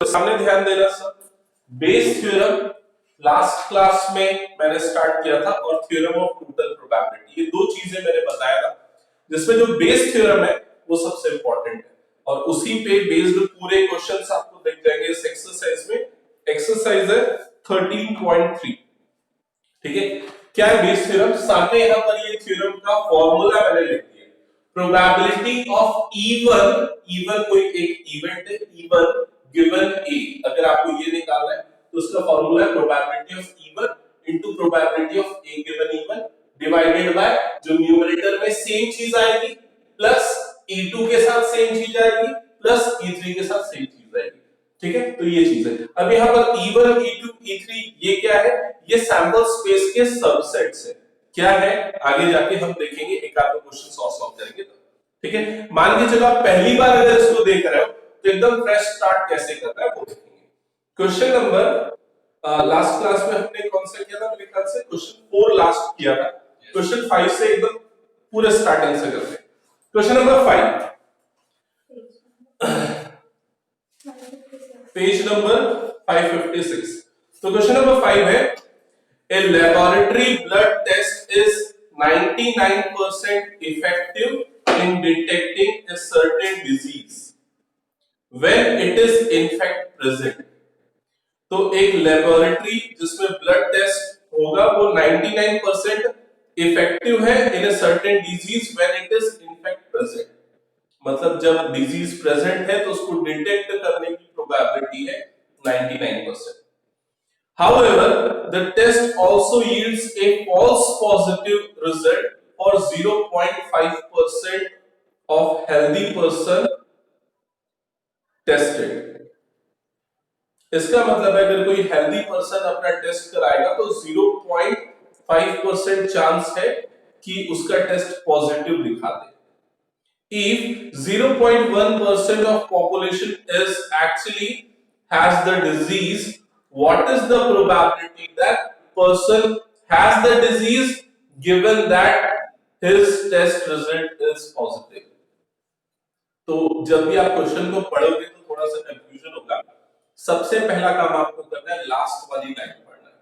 तो सामने ध्यान देना सब, बेस थ्योरम लास्ट क्लास में मैंने स्टार्ट किया था और थ्योरम ऑफ टोटल प्रोबेबिलिटी, ये दो चीजें मैंने बताया था, जिसमें जो बेस थ्योरम है वो सबसे इंपॉर्टेंट है और उसी पे बेस्ड पूरे क्वेश्चंस आपको दिख जाएंगे इस एक्सरसाइज में। एक्सरसाइज है 13.3। ठीक है, क्या है बेस थ्योरम? सामने यहां पर ये थ्योरम का फॉर्मूला मैंने लिख दिया, प्रोबेबिलिटी ऑफ इवन, इवन कोई एक इवेंट है, इवन गिवन ए, अगर आपको ये निकालना है तो उसका फॉर्मूला है probability of even into probability of A given even divided by जो न्यूमरेटर में सेम चीज आएगी प्लस e2 के साथ सेम चीज आएगी प्लस e3 के साथ सेम चीज आएगी। ठीक है, तो ये चीज है। अब यहाँ पर e1 e2 e3 ये क्या है? ये सैंपल स्पेस के सबसेट्स है। क्या है आगे जाके हम देखेंगे, एक आध क्वेश्चन सॉल्व करेंगे तो। ठीक है, मान के चलो आप पहली बार अगर इसको देख रहे हो तो एकदम फ्रेश स्टार्ट कैसे करना है वो देखेंगे। क्वेश्चन नंबर लास्ट क्लास में हमने कौन सा किया था? मेरे ख्याल से क्वेश्चन 4 लास्ट किया था। क्वेश्चन 5 से एकदम पूरे स्टार्टिंग से करते हैं। Question number 5, page number 556। तो क्वेश्चन नंबर 5 है, a laboratory blood test is 99% effective in detecting a certain disease when it is in fact present। तो एक लेबोरेटरी जिसमें ब्लड टेस्ट होगा वो 99% इफेक्टिव है in a certain disease when it is in fact present, मतलब जब disease present है तो उसको डिटेक्ट करने की प्रोबेबिलिटी है 99%। However, the test also yields a false positive result for 0.5% of healthy person tested। इसका मतलब है अगर कोई हेल्दी पर्सन अपना टेस्ट कराएगा तो 0.5% चांस है कि उसका टेस्ट पॉजिटिव दिखा दे। If 0.1% of population is actually has the disease, what is the probability that person has the disease given that his test result is positive? तो जब भी आप क्वेश्चन को पढ़ोगे तो थोड़ा सा कंफ्यूजन होगा। सबसे पहला काम आपको करना है लास्ट वाली लाइन पढ़ना है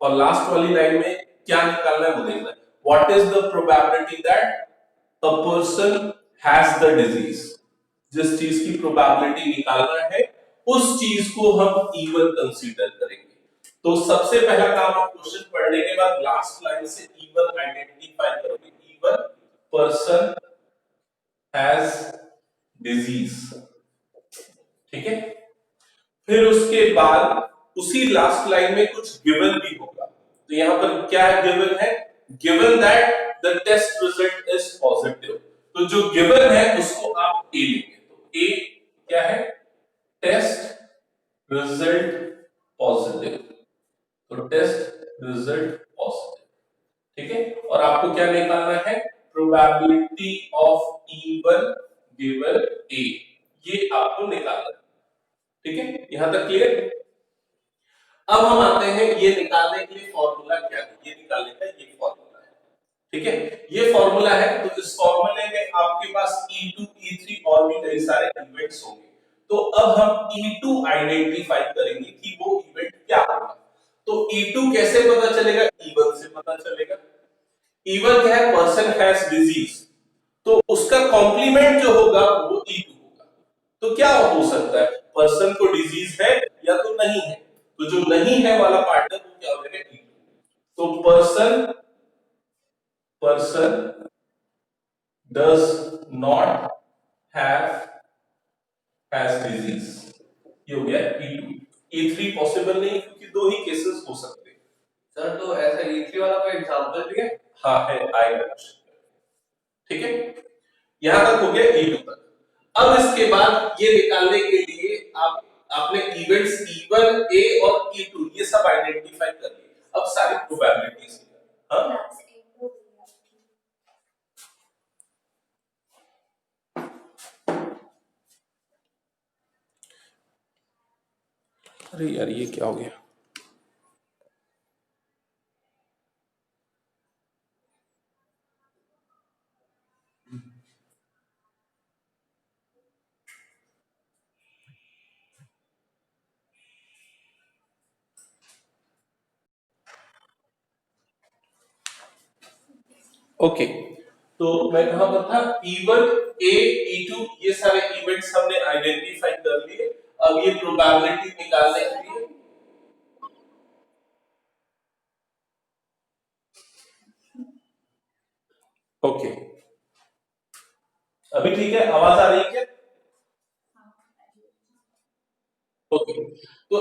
और लास्ट वाली लाइन में क्या निकालना है वो देखना है। What is the probability that a person has the disease, जिस चीज की प्रोबेबिलिटी निकालना है उस चीज को हम इवन कंसीडर करेंगे। तो सबसे पहला काम आप क्वेश्चन पढ़ने के बाद लास्ट लाइन से इवन आइडेंटिफाई करोगे, इवन पर्सन हैज डिजीज। ठीक है, फिर उसके बाद उसी लास्ट लाइन में कुछ गिवन भी होगा। तो यहां पर क्या गिवन है? Given that the test result is positive. तो जो गिवन है उसको आप ए लेंगे। तो ए क्या है? Test result positive. तो टेस्ट रिजल्ट पॉजिटिव। ठीक है, और आपको क्या निकालना है? Probability of even given A, ये आपको निकालना है। ठीक है, यहां तक क्लियर? अब हम आते हैं ये निकालने के लिए फॉर्मूला क्या है, ये निकालने का ये फॉर्मूला है। ठीक है, ये फॉर्मूला है। तो इस फॉर्मूले में आपके पास E2 E3 और भी कई सारे इवेंट्स होंगे। तो अब हम E2 आइडेंटिफाई करेंगे कि वो इवेंट क्या होगा। तो E2 कैसे पता चलेगा? E1 से पता चलेगा। E1 क्या है? पर्सन हैज डिजीज, तो उसका कॉम्प्लीमेंट जो होगा वो E2 होगा। तो क्या हो सकता है? पर्सन को डिजीज है या तो नहीं है, तो जो नहीं है वाला पार्ट है वो क्या हो जाएगा? E2। तो person does not has disease, ये हो गया E2। E3 पॉसिबल नहीं क्योंकि दो ही केसेस हो सकते हैं। सर तो ऐसा E3 वाला कोई एग्जांपल भी है? हाँ है, आएगा। ठीक है, यहां तक हो गया E2 तक। अब इसके बाद ये निकालने के लिए आपने इवेंट्स E1 A और E2 ये सब आइडेंटिफाई कर लिए। अब सारी प्रोबेबिलिटीज, हाँ अरे यार ये क्या हो गया? ओके, तो मैं कहां पर था? E1, A, E2 ये सारे इवेंट्स हमने आइडेंटिफाई कर लिए। अब ये प्रोबेबिलिटी निकालने के लिए ओके, अभी ठीक है, आवाज आ रही है क्या? ओके, तो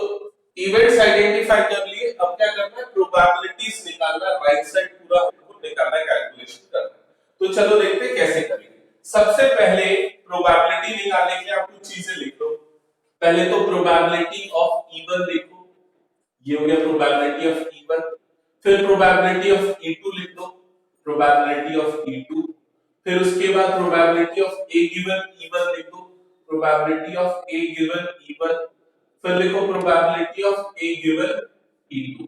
इवेंट्स आइडेंटिफाई कर लिए, अब क्या करना है? प्रोबेबिलिटीज निकालना, राइट साइड पूरा हमको निकालना है, कैलकुलेशन करना है। तो चलो देखते हैं कैसे करेंगे। सबसे पहले प्रोबेबिलिटी निकालने के लिए आप कुछ चीजें लिख लो। पहले तो प्रोबेबिलिटी ऑफ E1 लिखो, ये हो गया प्रोबेबिलिटी ऑफ E1। फिर प्रोबेबिलिटी ऑफ E2 लिख दो, प्रोबेबिलिटी ऑफ E2। फिर उसके बाद probability of A given E1 लिख दो, probability of A given E1। फिर लिखो probability of A given E2।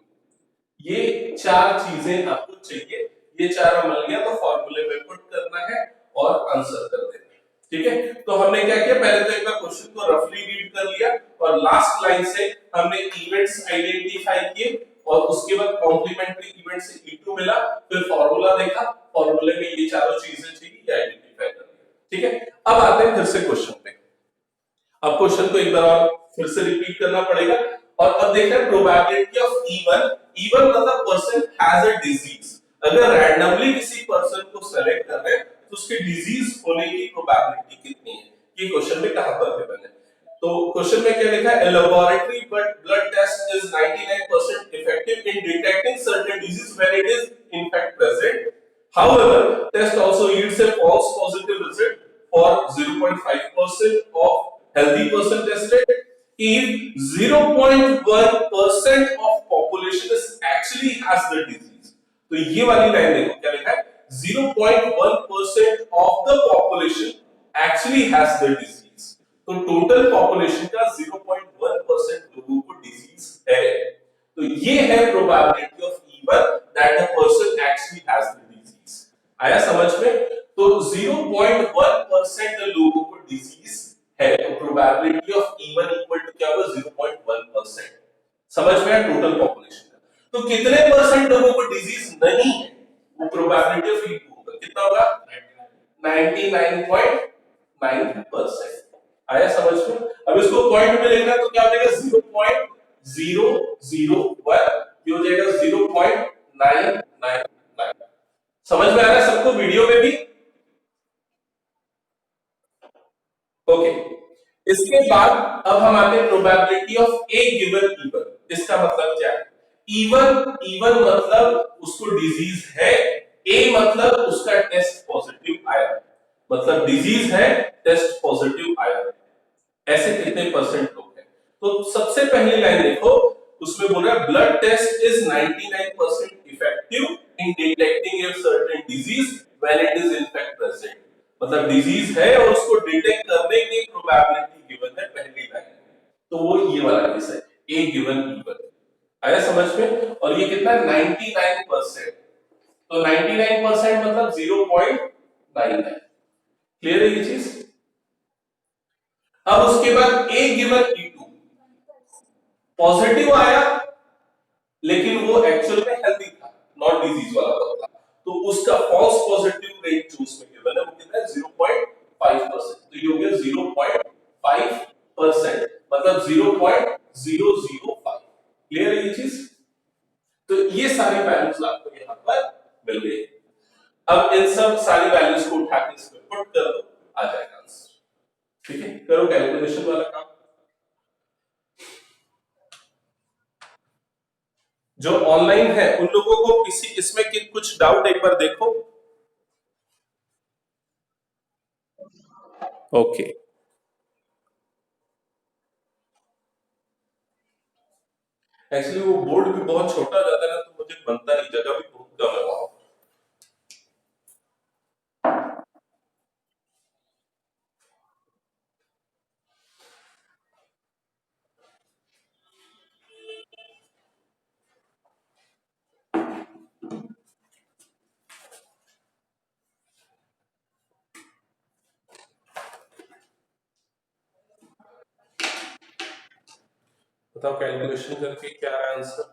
ये चार चीजें आपको चाहिए, ये चार मिल गया तो फॉर्मूले में पुट करना है और आंसर कर देना है। ठीक है, तो हमने क्या किया? पहले तो एक बार क्वेश्चन को रफली रीड कर लिया और लास्ट लाइन से हमने इवेंट्स आइडेंटिफाई किए और उसके बाद कॉम्प्लीमेंट्री इवेंट से E2 मिला, फिर फॉर्मूला देखा, फॉर्मूले में ये चारों चीजें चाहिए, ये आइडेंटिफाई कर लिया। ठीक है, अब आते हैं फिर से क्वेश्चन पे। अब क्वेश्चन को एक बार और फिर से रिपीट करना पड़ेगा और अब देखना है प्रोबेबिलिटी ऑफ E1 मतलब पर्सन हैज अ डिजीज। अगर रैंडमली किसी पर्सन को सेलेक्ट कर रहे हैं तो उसके डिजीज होने की प्रोबेबिलिटी कितनी है, ये क्वेश्चन में कहां पर गिवन है। तो क्वेश्चन में क्या लिखा है? Laboratory but blood test is 99% effective in detecting certain disease when it is in fact present. However, test also yields a false positive result for 0.5% of healthy person tested. If 0.1% of population is actually has the disease, तो ये वाली line देखो क्या लिखा है? 0.1% of the population actually has the disease। तो total population का 0.1% लोगों को डिजीज है। तो ये है probability of E1 that the person actually has the disease. आया समझ में? तो 0.1% लोगों को डिजीज है, तो probability of E1 equal to क्या होगा? 0.1%। समझ में आया? टोटल पॉपुलेशन का। तो कितने परसेंट लोगों को डिजीज नहीं है, वो प्रोबेबिलिटी ऑफ E2 होगा। कितना होगा? 99.9%। आया समझ में? अब इसको पॉइंट में लिखना है तो क्या हो जाएगा? 0.001, ये हो जाएगा 0.999। समझ में आ रहा है सबको वीडियो में भी? ओके, इसके बाद अब हम आते हैं probability of A given E1। इसका मतलब क्या है? E1 मतलब उसको डिजीज है, ए मतलब उसका टेस्ट पॉजिटिव आया, मतलब डिजीज है, टेस्ट पॉजिटिव आया। ऐसे कितने परसेंट लोग हैं? तो सबसे पहली लाइन देखो, उसमें बोल रहा है blood test is 99% effective in detecting a certain disease when it is in fact present. मतलब डिजीज है और उसको डिटेक्ट करने की प्रोबेबिलिटी गिवन है पहली लाइन में। तो वो ये वाला केस है, ए गिवन E1। आया समझ में? और ये कितना? 99%। तो 99% मतलब 0.99। क्लियर है ये चीज? अब उसके बाद ए गिवन E2 पॉजिटिव आया, लेकिन वो एक्चुअल में हेल्दी था, नॉट डिजीज वाला था, तो उसका फॉल्स पॉजिटिव रेट जो उसमें गिवन है वो कितना है? 0.5%। तो ये हो गया 0.5%, मतलब 0.005। क्लियर है ये चीज? तो ये सारी वैल्यूज आपको यहां पर मिल गई। अब इन सब सारी वैल्यूज को उठा के इसमें पुट कर दो, आ जाएगा आंसर। ठीक है, करो कैलकुलेशन वाला काम। जो ऑनलाइन है उन लोगों को किसी इसमें कुछ डाउट एक बार देखो। ओके, एक्चुअली वो बोर्ड भी बहुत छोटा हो जाता है ना, तो मुझे बनता नहीं, जगह भी बहुत कम है वहां। बताओ कैलकुलेशन करके क्या है आंसर?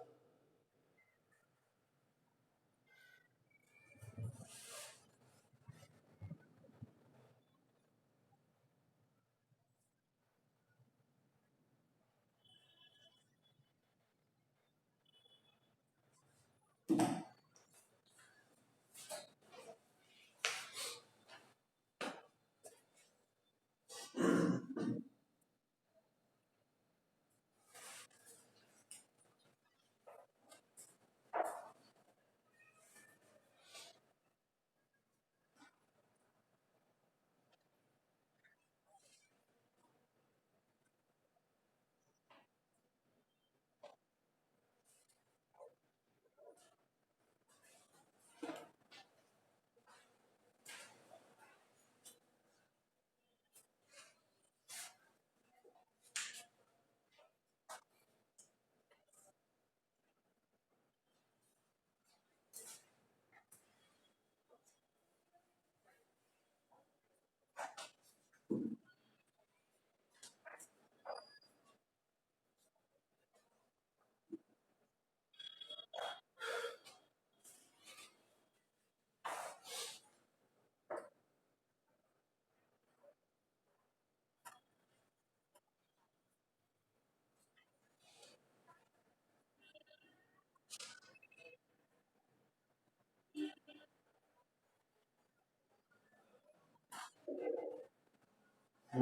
क्या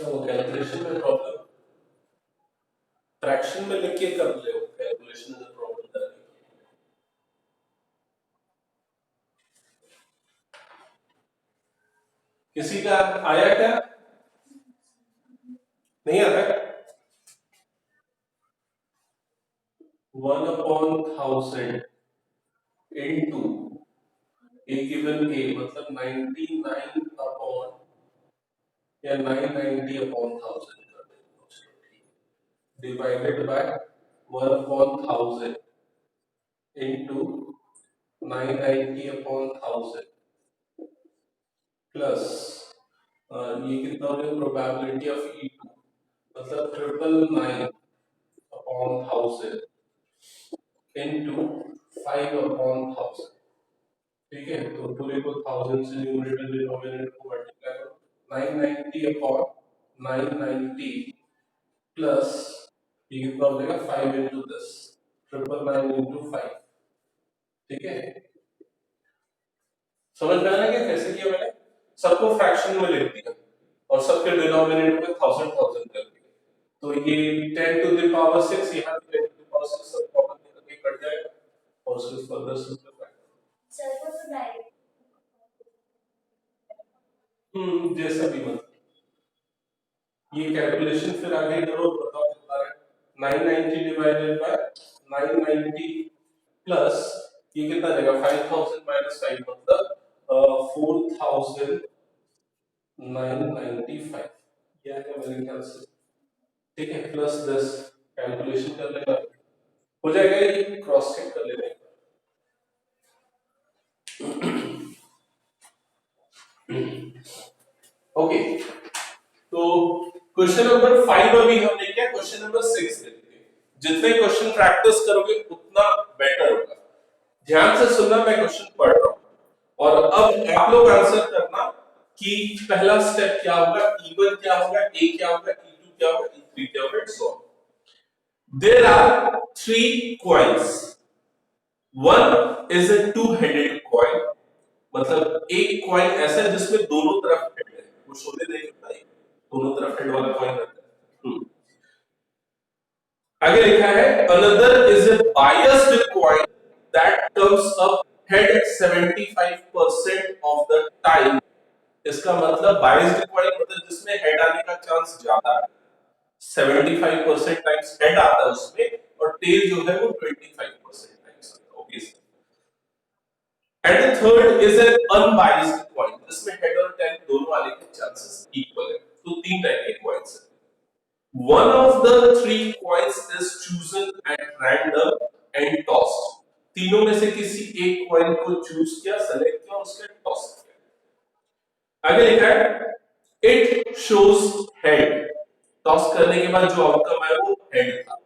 वो कैलकुलेशन में प्रॉब्लम, फ्रैक्शन में लिख के कर ले, कैलकुलेशन में प्रॉब्लम है। किसी का आया क्या, नहीं आता है? 1/1000 into a given a मतलब 99 अपॉन या 990/1000 कर देंगे, डिवाइडेड बाय 1/1000 into 990/1000 प्लस ये कितना हो गया, प्रोबेबिलिटी ऑफ E2 मतलब 999/1000 into 5/1000। ठीक है, तो पूरे को 1000 से न्यूमरेटर डिनोमिनेटर को मल्टीप्लाई करो, 990/990 प्लस ये कितना हो जाएगा 5 into 10, 999 into 5। ठीक है, समझ में आया क्या कैसे किया मैंने, सबको फ्रैक्शन में लिख दिया और सबके डिनोमिनेटर में 1000 1000 कर दिया, तो ये 10 to the power 6 यहाँ पे 10 to the power 6 सब कॉमन करके कट जाएगा और उसको फर्दर सिंपलीफाई सर वो तो डायरेक्ट जैसा भी मतलब ये कैलकुलेशन फिर आगे करो, बताओ कितना है, 990 डिवाइडेड बाय 990 प्लस ये कितना देगा 5000 माइनस 5 मतलब 4995, ये आएगा मेरे ख्याल से। ठीक है, प्लस 10 कैलकुलेशन कर लेना हो जाएगा, ये क्रॉस चेक कर लेना। ओके, तो क्वेश्चन नंबर 5 अभी हमने किया, क्वेश्चन नंबर 6 देखते हैं। जितने क्वेश्चन प्रैक्टिस करोगे उतना बेटर होगा। ध्यान से सुनना, मैं क्वेश्चन पढ़ रहा हूं और अब आप लोग आंसर करना कि पहला स्टेप क्या होगा, E1 क्या होगा, A क्या होगा, E2 क्या होगा, E3 क्या होगा, so there are 3 coins, one is a two-headed coin, मतलब एक कॉइन ऐसा है जिसमें दोनों तरफ हेड है, वो शोले नहीं करता है, दोनों तरफ हेड वाला कॉइन रहता है। आगे लिखा है another is a biased coin that comes up head 75% of the time. इसका मतलब बायस्ड कॉइन मतलब जिसमें हेड आने का चांस ज्यादा है, 75% टाइम्स हेड आता है उसमें, और टेल जो है वो 25% टाइम्स आता है okay. And the third is an unbiased coin जिसमें हेड और टेल दोनों आने के चांसेस इक्वल है। तो तीन टाइप के कॉइन्स हैं। One of the three coins is chosen at random and tossed. तीनों में से किसी एक कॉइन को चूज किया, सेलेक्ट किया, उसके टॉस किया। आगे लिखा है इट शोज हेड, टॉस करने के बाद जो आउटकम है वो हेड था।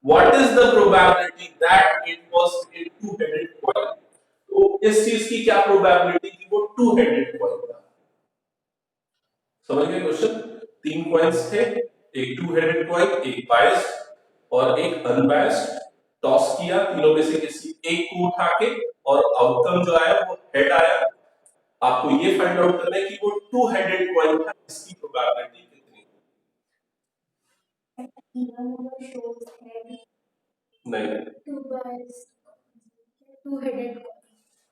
What is the probability that it was a two-headed coin? तो इस चीज की क्या प्रोबेबिलिटी थी, वो two-headed coin था। समझ गए क्वेश्चन, तीन कॉइन्स थे, एक टू हेडेड कॉइन, एक बायस्ड और एक अनबायस्ड। टॉस किया, तीनों में से किसी एक को उठा के और आउटकम जो आया वो हेड आया। आपको ये फाइंड आउट करना है कि वो टू हेडेड कॉइन था, इसकी प्रोबेबिलिटी कितनी है। नहीं, टू हेडेड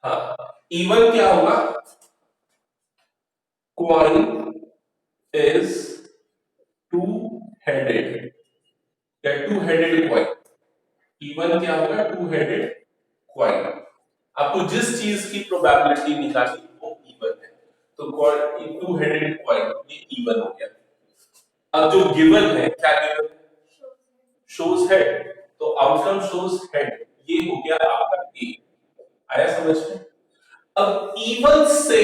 हाँ, इवन क्या होगा, कॉइन इज टू हेडेड या टू हेडेड कॉइन। इवन क्या होगा, टू हेडेड कॉइन। आपको जिस चीज की प्रोबेबिलिटी निकाली वो इवन है, तो कॉइन टू हेडेड कॉइन ये इवन हो गया। अब जो गिवन है, क्या गिवन है, शोज हेड, तो आउटकम शोज हेड, ये हो गया आपका ए। आया समझ में। अब इवन से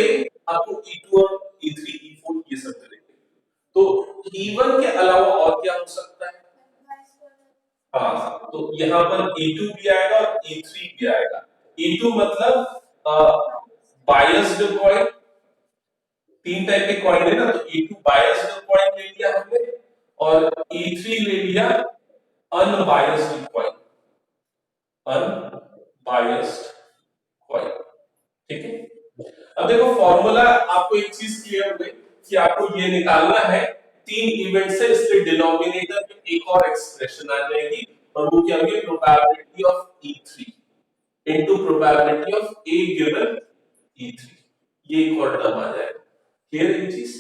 आपको E2 और E3 E4 ये सब मिलेंगे, तो इवन के अलावा और क्या हो सकता है, हाँ, तो यहाँ पर E2 भी आएगा और E3 भी आएगा। E2 मतलब बायस्ड कॉइन तीन टाइप के कॉइन है ना, तो E2 बायस्ड कॉइन ले लिया हमने और E3 ले लिया अनबायस्ड कॉइन, अनबायस्ड कॉइन। ठीक है, अब देखो फॉर्मूला आपको एक चीज क्लियर हो गई कि आपको ये निकालना है तीन इवेंट से, इसलिए डिनोमिनेटर में एक और एक्सप्रेशन आ जाएगी और वो क्या होगी, probability of E3 into probability of A given E3, ये एक और टर्म आ जाएगा। क्लियर है ये चीज?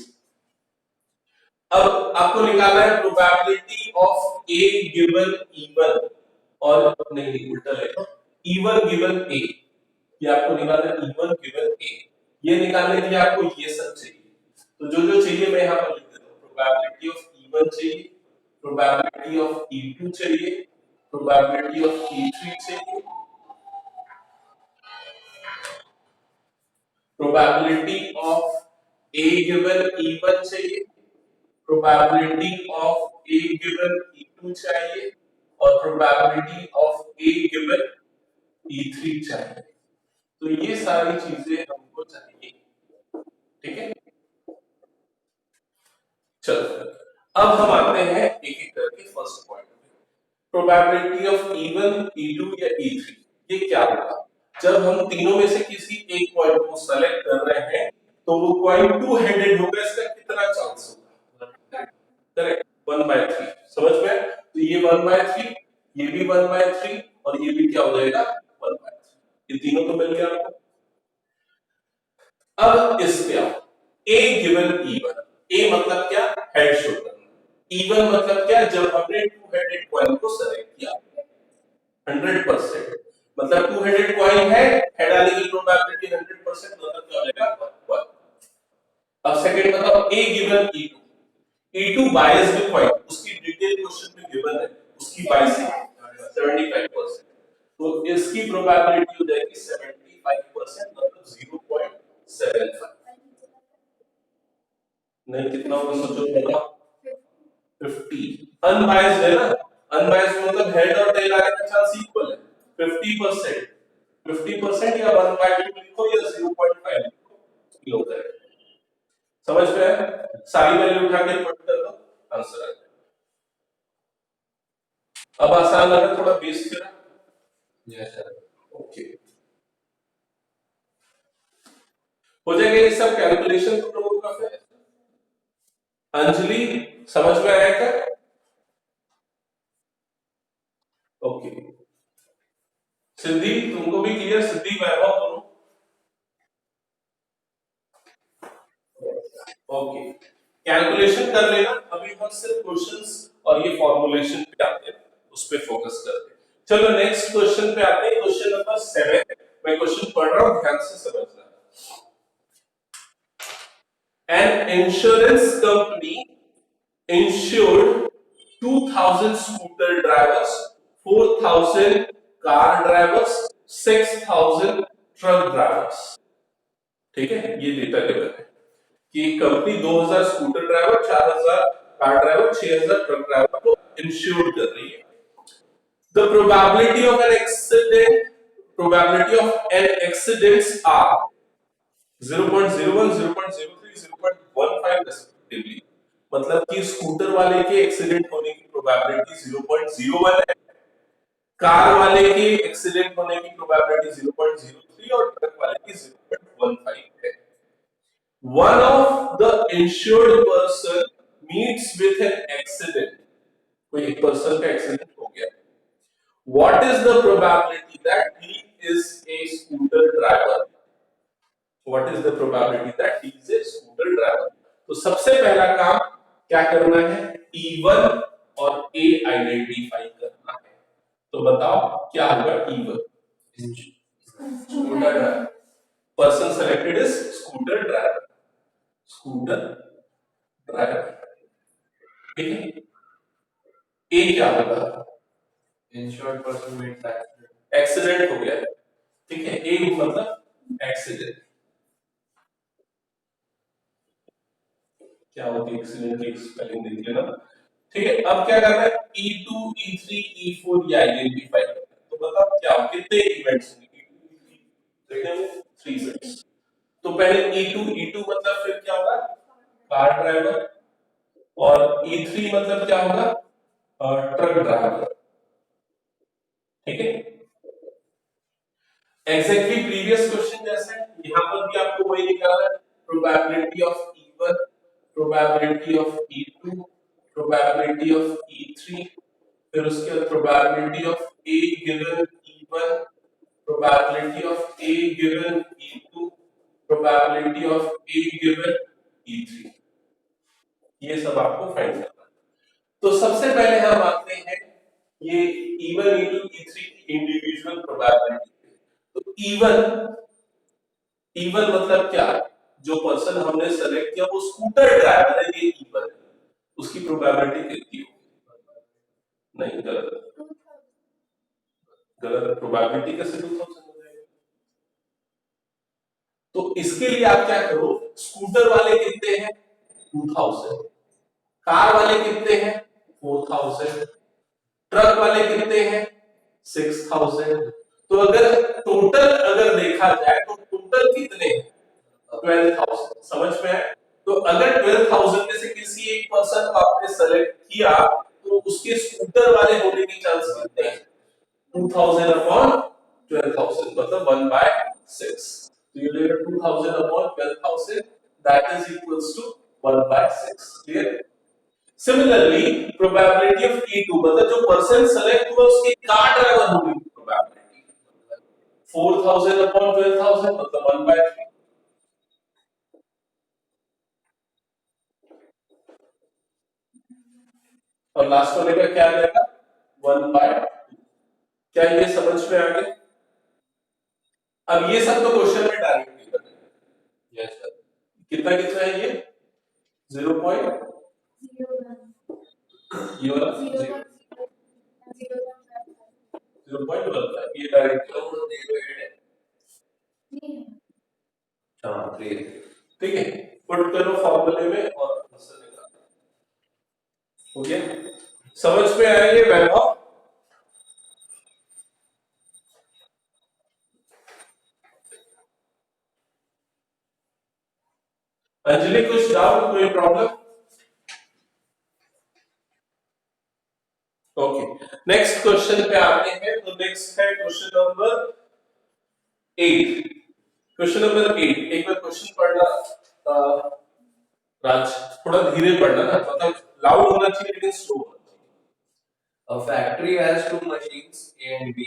अब आपको निकालना है probability of A given E1 और नहीं उल्टा लेगा, E1 गिवन A, ये आपको निकालना है E1 गिवन A। ये निकालने के लिए आपको ये सब चाहिए, तो जो जो चाहिए मैं यहाँ पर लिख देता हूँ। प्रोबेबिलिटी ऑफ E1 चाहिए, प्रोबेबिलिटी ऑफ E2 चाहिए, प्रोबेबिलिटी ऑफ E3 चाहिए, probability of A given E1 चाहिए, probability of A given E2 चाहिए और probability of A given E3 चाहिए। तो ये सारी चीजें हमको चाहिए। ठीक है, चलो अब हम आते हैं एक एक करके फर्स्ट पॉइंट पे। प्रोबेबिलिटी ऑफ E1, E2 या E3, ये क्या होगा? जब हम तीनों में से किसी एक पॉइंट को सेलेक्ट कर रहे हैं तो वो पॉइंट टू हेडेड होगा, इसका कितना चांस होगा? करेक्ट, 1/3। समझ में? तो ये 1/3, ये भी 1/3 और ये भी क्या हो जाएगा 1/3। ये तीनों तो मिल गया आपको। अब इस पे आओ, A गिवन E1, A मतलब क्या? हेड शो करना। E1 मतलब क्या? जब हमने टू हेडेड कॉइन को सेलेक्ट किया 100%, मतलब टू हेडेड कॉइन है, हेड आने की प्रोबेबिलिटी 100%, मतलब क्या हो जाएगा 1। अब सेकंड बताओ, A given E2, E2 biased coin, उसकी डिटेल क्वेश्चन में गिवन है, उसकी बायसिंग 75%, तो इसकी प्रोबेबिलिटी हो जाएगी 75%, मतलब 0.75। नहीं कितना होगा सोचो बताओ? 50। अनबायस्ड है ना, अनबायस्ड मतलब हेड और टेल आने का चांस इक्वल है 50%। 50% या 1/2 लिखो या 0.5 लिखो, ये होता है। समझ में आया? सारी वैल्यू उठा के पुट कर दो, आंसर आ जाएगा। अब आसान लगा थोड़ा बेस करा? Yes sir. ओके, हो जाएगा ये सब कैलकुलेशन तुम लोगों का फिर। अंजलि समझ में आया क्या? ओके, सिद्धि तुमको भी क्लियर? सिद्धि वैभव दोनों ओके, कैलकुलेशन कर लेना। अभी हम सिर्फ क्वेश्चंस और ये फॉर्मुलेशन पे आते हैं, उस पे फोकस करते हैं। चलो नेक्स्ट क्वेश्चन पे आते हैं, क्वेश्चन नंबर 7। मैं क्वेश्चन पढ़ रहा हूं, ध्यान से समझना। An insurance company insured 2000 scooter drivers, 4000 car drivers, 6000 truck drivers. ठीक है, ये डेटा गिवन है कि company 2000 scooter driver, 4000 car driver, 6000 truck driver को इंश्योर कर रही है। The probability of an accident, probability of an accidents are 0.01, 0.03, 0.15 respectively. मतलब कि स्कूटर वाले के एक्सीडेंट होने की प्रोबेबिलिटी 0.01 है, कार वाले के एक्सीडेंट होने की प्रोबेबिलिटी 0.03 और ट्रक वाले की 0.15 है। One of the insured person meets with an accident, कोई एक पर्सन का एक्सीडेंट हो गया। What is the probability that he is a scooter driver? What is the probability that he is a scooter driver? तो सबसे पहला काम क्या करना है? E1 और A आइडेंटिफाई करना है। तो बताओ क्या होगा E1? Scooter driver. Person selected is scooter driver, scooter driver। ठीक है, A क्या होगा? Insured person made accident. Accident हो गया है। ठीक है, A मतलब एक्सीडेंट। क्या होती है एक्सीडेंट की स्पेलिंग देख लेना। ठीक है, अब क्या करना है? E2, E3, E4 ये आइडेंटिफाई करना है। तो बताओ क्या कितने इवेंट्स होंगे? 3 इवेंट्स। तो पहले E2 मतलब फिर क्या होगा, कार ड्राइवर, और E3 मतलब क्या होगा, ट्रक ड्राइवर। ठीक है, एग्जैक्टली प्रीवियस क्वेश्चन जैसे यहां पर भी आपको वही निकालना है, probability of E1, probability of E2, probability of E3, फिर उसके बाद probability of A given E1, probability of A given E2, probability of A given E3, ये सब आपको फाइंड करना है। तो सबसे पहले हम आते हैं ये E1 E2 E3 की इंडिविजुअल प्रोबेबिलिटी। तो E1 मतलब क्या है, जो पर्सन हमने सेलेक्ट किया वो स्कूटर ड्राइवर है, ये E1 है, उसकी प्रोबेबिलिटी कितनी होगी, नहीं गलत, गलत, प्रोबेबिलिटी कैसे 2000 हो जाएगा। तो इसके लिए आप क्या करो, स्कूटर वाले कितने हैं 2000, कार वाले कितने हैं 4000, ट्रक वाले कितने हैं 6000। तो अगर टोटल अगर देखा जाए तो टोटल कितने हैं 12,000, समझ में आए। तो अगर 12,000 में से किसी एक पर्सन को आपने सेलेक्ट किया तो उसके स्कूटर वाले होने के चांस कितने हैं 2000 अपॉन 12,000 मतलब 1/6। तो ये लेगा 2000 upon 12,000, that is equals to 1/6। Clear. Similarly probability of E2 मतलब जो पर्सन सेलेक्ट हुआ उसके कार ड्राइवर होने की प्रोबेबिलिटी 4000 अपॉन 12,000 मतलब 1/3। और लास्ट वाले का क्या आ जाएगा 1/2। क्या ये समझ में आ गया। अब ये सब तो क्वेश्चन में डायरेक्टली बनेगा। Yes sir. कितना कितना है ये 0. ये वाला 0.15 ये डायरेक्ट हाँ 3। ठीक है, पुट करो फॉर्मूले में और आंसर निकालो। हो गया, समझ में आया ये वैभव। अंजलि कुछ डाउट, कोई प्रॉब्लम। ओके, नेक्स्ट क्वेश्चन पे आते हैं। तो नेक्स्ट है क्वेश्चन नंबर 8। क्वेश्चन नंबर 8 एक बार क्वेश्चन पढ़ना राज, थोड़ा धीरे पढ़ना ना, मतलब लाउड होना चाहिए लेकिन स्लो होना चाहिए। A factory has two machines A and B.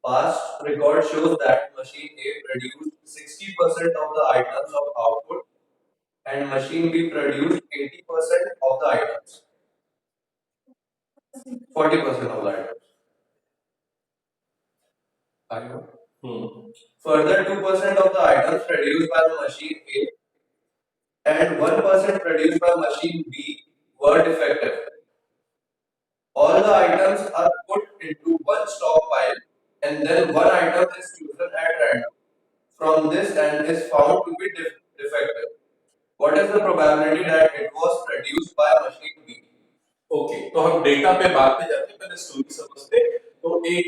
Past record shows that machine A produced 60% of the items of output and machine B produced 80% of the items. 40% of the items. I know. Further, 2% of the items produced by machine A and 1% produced by machine B were defective. All the items are put into one stockpile and then one item is chosen at random from this and is found to be defective. What is the probability that it was produced by machine B? Okay, तो हम data पे बाद में जाते हैं, पहले story समझते हैं। तो एक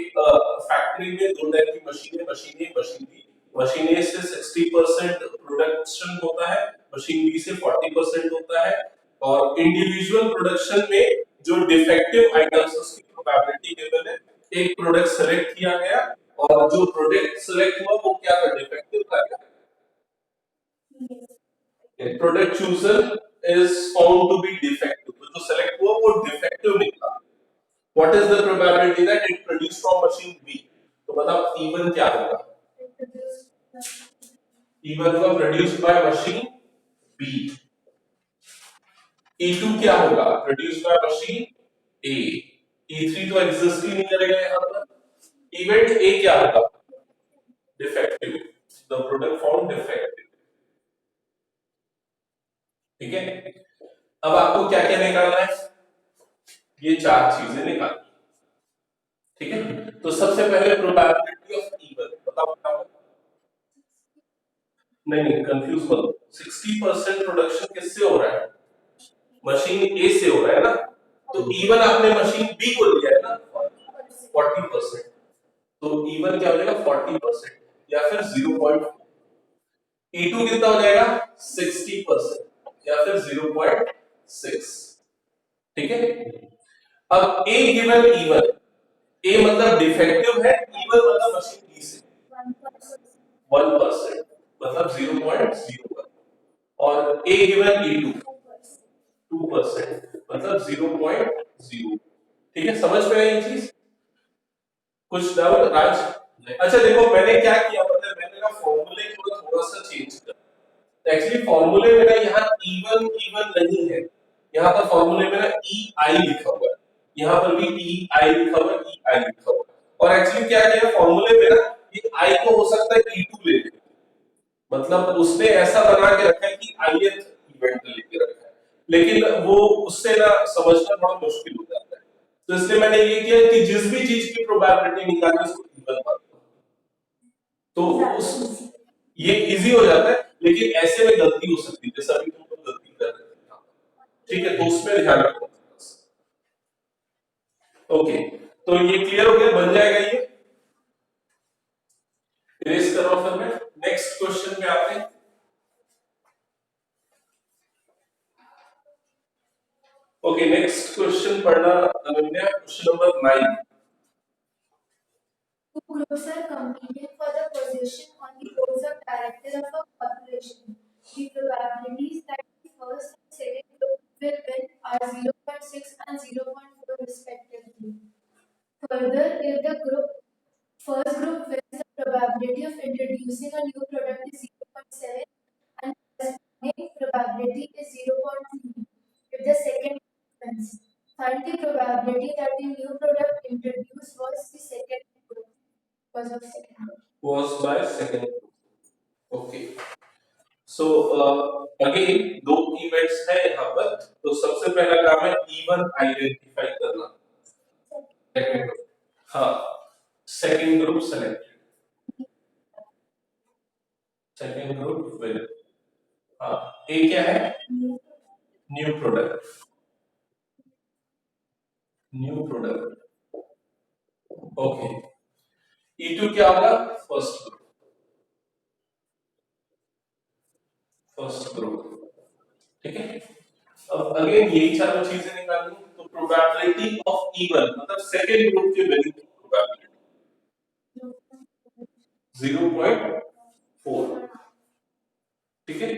फैक्ट्री में दो टाइप की मशीनें, मशीन ए मशीन बी। मशीन ए से 60% प्रोडक्शन होता है, मशीन बी से 40% होता है। और इंडिविजुअल प्रोडक्शन में जो डिफेक्टिव आइटम्स उसकी प्रोबेबिलिटी गिवन है। एक प्रोडक्ट सेलेक्ट किया गया और जो प्रोडक्ट सेलेक्ट हुआ वो क्या था, डिफेक्टिव था। Product chooser is found to be defective, तो जो सेलेक्ट हुआ वो डिफेक्टिव निकला। What is the probability that it produced from machine B? तो बताओ E1 क्या होगा, E1 का produced by machine B। E2 क्या होगा, produced by machine A। E3 तो एग्जिस्ट ही नहीं करेगा यहाँ पर। इवेंट A क्या होगा, defective, the product found defective। ठीक है, अब आपको क्या क्या निकालना है, ये चार चीजें निकालनी। ठीक है, तो सबसे पहले प्रोबेबिलिटी ऑफ E1 बताओ क्या होगा। नहीं कंफ्यूज मत हो, 60% प्रोडक्शन किससे हो रहा है, मशीन ए से हो रहा है ना। तो E1 आपने मशीन बी को लिया है ना 40%, तो E1 क्या हो जाएगा 40% या फिर 0.4। E2 कितना हो जाएगा 60% या फिर 0.6। ठीक है, अब A गिवन E1, A मतलब डिफेक्टिव है, E1 मतलब मशीन B से 1% मतलब 0.01, और A गिवन E2 2% मतलब 0.0। ठीक है, समझ में आई ये चीज? कुछ डाउट राज? अच्छा देखो, मैंने क्या किया पता है, मैंने ना फॉर्मूले को थोड़ा सा चेंज कर, एक्चुअली फॉर्मूले में ना यहाँ E1 E1 नहीं है, यहाँ पर फॉर्मूले में ना EI लिखा हुआ है, यहाँ पर भी EI लिखा हुआ है, EI लिखा हुआ है। और एक्चुअली क्या किया फॉर्मूले में ना, ये I को हो सकता है E2 ले ले, मतलब उसने ऐसा बना के रखा है कि ith इवेंट लेके रखा है, लेकिन वो उससे ना समझना थोड़ा मुश्किल हो जाता है। तो इसलिए मैंने ये किया कि जिस भी चीज की प्रोबेबिलिटी निकालनी उसको इवन मान लो, तो उस ये इजी हो जाता है। लेकिन ऐसे में गलती हो सकती है, जैसे अभी तुम लोग गलती कर रहे थे, ठीक है, तो उसमें ध्यान रखो। ओके, तो ये क्लियर हो गया, बन जाएगा ये, इरेज करो फिर मैं नेक्स्ट क्वेश्चन पे आते हैं। ओके, नेक्स्ट क्वेश्चन पढ़ना Ananya, question number 9। Two groups are competing for the position on the boards of directors of a corporation. The probabilities that the first and second group will win are 0.6 and 0.4 respectively. Further, if the first group wins, the probability of introducing a new product is 0.7 and the corresponding probability is 0.3. If the second group wins, find the probability that the new product introduced was the second group. Was of second group. Was by second group। Okay, so again दो events है यहाँ पर, तो सबसे पहला काम है even identify करना। सेकंड ग्रुप, हाँ, second group selected, second group will, हाँ, ए क्या है, new product, new product. Okay, E2 क्या होगा, फर्स्ट ग्रुप, फर्स्ट ग्रुप। ठीक है, अब अगेन यही चारों चीजें निकालनी, तो प्रोबेबिलिटी ऑफ इवन मतलब सेकंड ग्रुप के विनिंग की प्रोबेबिलिटी 0.4। ठीक है,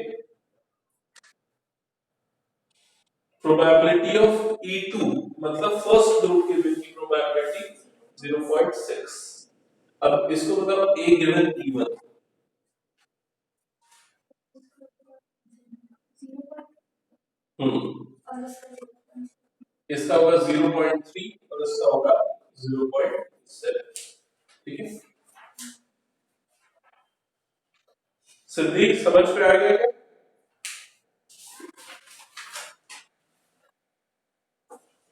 प्रोबेबिलिटी ऑफ E2 मतलब फर्स्ट ग्रुप के विन की प्रोबेबिलिटी 0.6। अब इसको मतलब A गिवन E1, इसका होगा 0.3 और इसका होगा 0.7। ठीक है, सिद्धि समझ में आ गया क्या?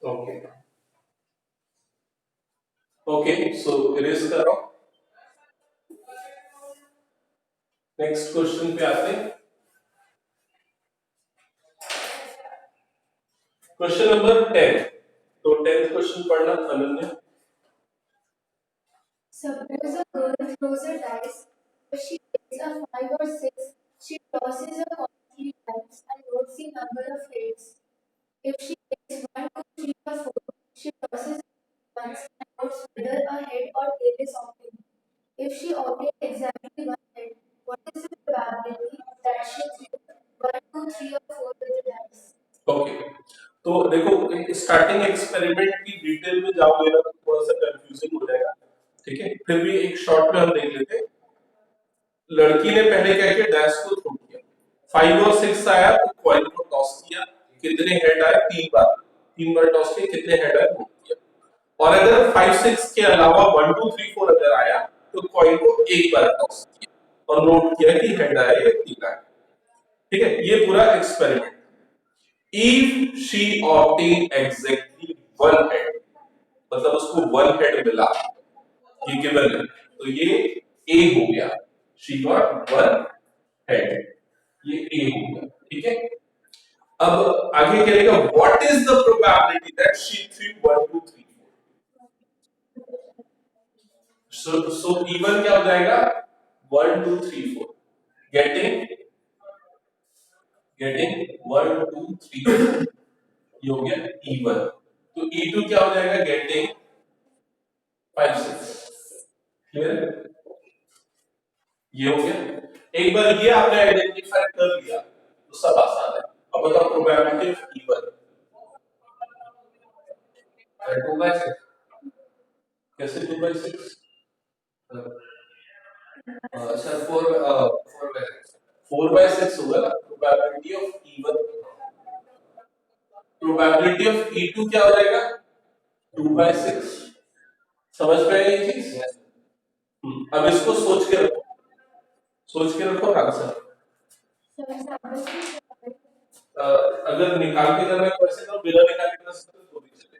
ओके, ओके, सो इरेज करो, नेक्स्ट क्वेश्चन पे आते हैं। क्वेश्चन नंबर 10, तो 10th क्वेश्चन पढ़ना Ananya. Suppose a girl throws a dice. If she takes a 5 or 6, she tosses a coin 3 times and notes the number of heads. If she takes 1, 2, 3, or 4, she tosses it once and notes whether a head or tail is opted. If she opted exactly one head, what is the probability that she threw 1, 2, 3, or 4 with the dice? Okay, तो देखो starting experiment की detail में जाओगे ना तो थोड़ा सा confusing हो जाएगा। ठीक है, फिर भी एक शॉर्ट में हम देख लेते हैं। लड़की ने पहले क्या किया, डैश को थ्रो किया, 5 और 6 आया तो कॉइन को टॉस किया, कितने हेड आए, 3 बार टॉस किया, कितने हेड आए नोट किया। और अगर 5 6 के अलावा 1 2 3 4 अगर आया तो कॉइन को एक बार टॉस किया और नोट किया कि हेड आए या टेल आए। ठीक है, ये पूरा experiment. If she optain exactly one head, मतलब उसको वन हेड मिला, ये गिवन है, तो ये ए हो गया, शी गॉट वन हेड, ये ए हो गया। ठीक है, अब आगे क्या रहेगा, what is the probability that she threw 1 2 3 4। So even क्या हो जाएगा, 1 2 3 4 गेटिंग गेटिंग 1 2 3 ये हो गया E1। तो E2 क्या हो जाएगा? गेटिंग 5 6। क्लियर? ये हो गया। एक बार ये आपने आइडेंटिफाई कर लिया तो सब आसान है। अब बताओ प्रोबेबिलिटी ऑफ E1 2/6 कैसे 2/6? सर 4/6 4/6 होगा ना probability of E1। Probability of E2 क्या हो जाएगा? 2/6। समझ में आई ये चीज? अब इसको सोच के रखो आंसर। अगर निकाल के करना है तो ऐसे करो, बिना निकाल के कर सकते हो तो भी चलेगा।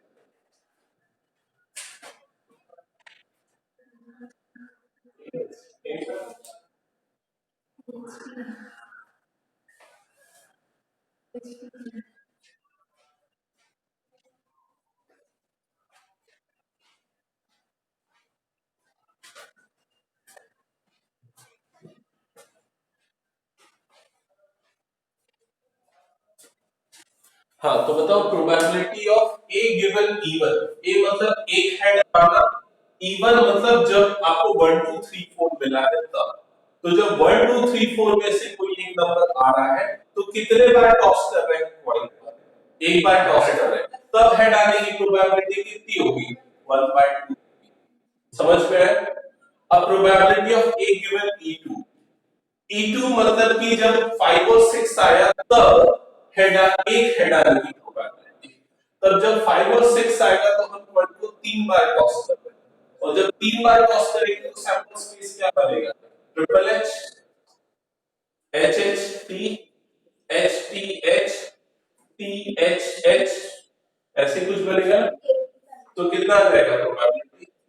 हाँ तो बताओ probability of A given E1। ए मतलब एक हेड आना, E1 मतलब जब आपको 1 2 3 4 मिला है तब। तो जब 1 2 3 4 में से कोई एक नंबर आ रहा है तो कितने बार टॉस कर रहे हैं कॉइन पर? एक बार टॉस कर रहे हैं, तब हेड आने की प्रोबेबिलिटी कितनी होगी? 1/2। समझ में है? अब probability of A given E2। E2 मतलब कि जब 5 और 6 आया तब एक हेड आने की प्रोबेबिलिटी। तब जब 5 और 6 आएगा तो हम पॉइंट को 3 बार टॉस कर रहे हैं, और जब 3 बार टॉस करेंगे तो सैंपल स्पेस क्या बनेगा? Triple H, H H T, H T H, T H H, ऐसे कुछ बनेगा। तो कितना आ जाएगा?